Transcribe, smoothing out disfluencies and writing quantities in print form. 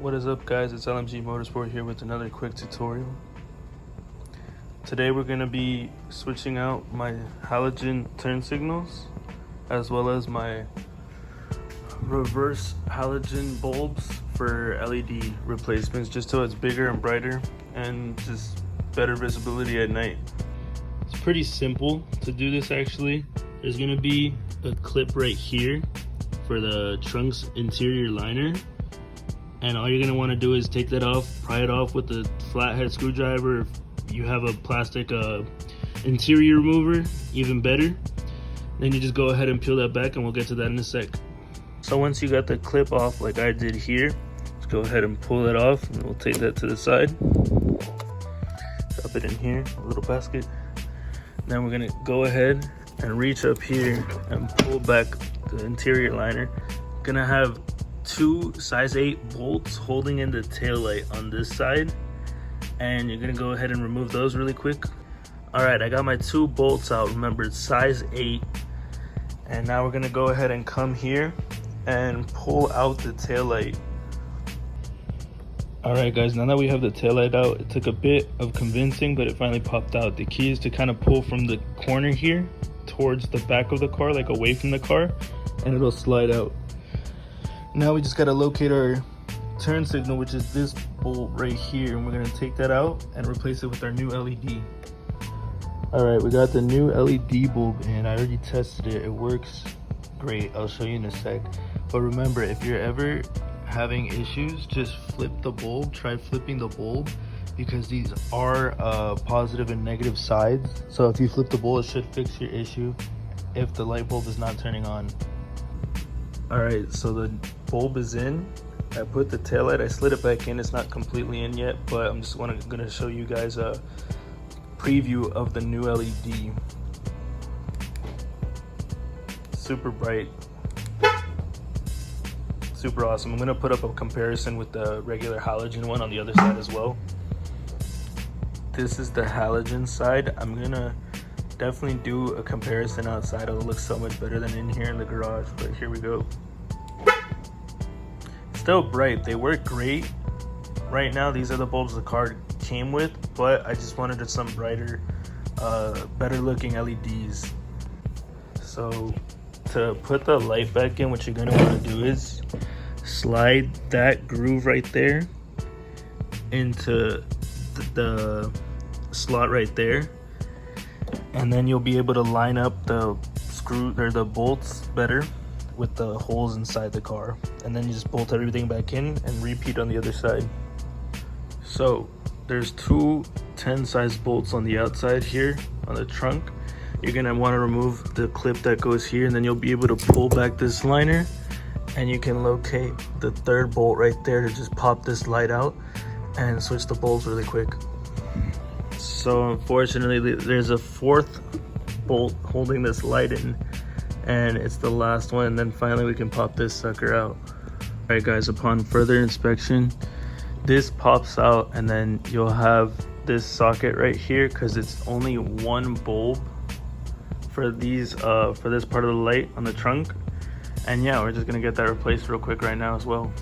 What is up, guys? It's LMG Motorsport here with another quick tutorial. Today we're going to be switching out my halogen turn signals as well as my reverse halogen bulbs for LED replacements, just so it's bigger and brighter and just better visibility at night. It's pretty simple to do this actually. There's going to be a clip right here for the trunk's interior liner, and all you're going to want to do is take that off, pry it off with the flathead screwdriver. If you have a plastic interior remover, even better. Then you just go ahead and peel that back, and we'll get to that in a sec. So once you got the clip off like I did here, let's go ahead and pull that off, and we'll take that to the side. Drop it in here, a little basket. Then we're going to go ahead and reach up here and pull back the interior liner. Gonna have two size 8 bolts holding in the tail light on this side, and you're gonna go ahead and remove those really quick. All right, I got my 2 bolts out. Remember, it's size 8. And now we're gonna go ahead and come here and pull out the tail light. All right, guys, now that we have the tail light out, it took a bit of convincing, but it finally popped out. The key is to kind of pull from the corner here towards the back of the car, like away from the car, and it'll slide out. Now we just got to locate our turn signal, which is this bolt right here, and we're going to take that out and replace it with our new LED. All right, we got the new LED bulb in. I already tested it. It works great. I'll show you in a sec. But remember, if you're ever having issues, just flip the bulb. Try flipping the bulb, because these are positive and negative sides. So if you flip the bulb, it should fix your issue if the light bulb is not turning on. All right, so the bulb is in. I put the taillight, I slid it back in. It's not completely in yet, but I'm just gonna show you guys a preview of the new LED. Super bright, super awesome. I'm gonna put up a comparison with the regular halogen one on the other side as well. This is the halogen side. I'm gonna definitely do a comparison outside. It'll look so much better than in here in the garage, but here we go. Still bright. They work great. Right now, these are the bulbs the car came with, but I just wanted some brighter, better looking LEDs. So to put the light back in, what you're gonna want to do is slide that groove right there into the slot right there, and then you'll be able to line up the screw or the bolts better with the holes inside the car, and then you just bolt everything back in and repeat on the other side. So there's 2 10 size bolts on the outside here on the trunk. You're gonna want to remove the clip that goes here, and then you'll be able to pull back this liner, and you can locate the 3rd bolt right there to just pop this light out and switch the bulbs really quick. So unfortunately, there's a 4th bolt holding this light in, and it's the last one, and then finally we can pop this sucker out. All right, guys, upon further inspection, this pops out, and then you'll have this socket right here, because it's only 1 bulb for these for this part of the light on the trunk. And yeah, we're just gonna get that replaced real quick right now as well.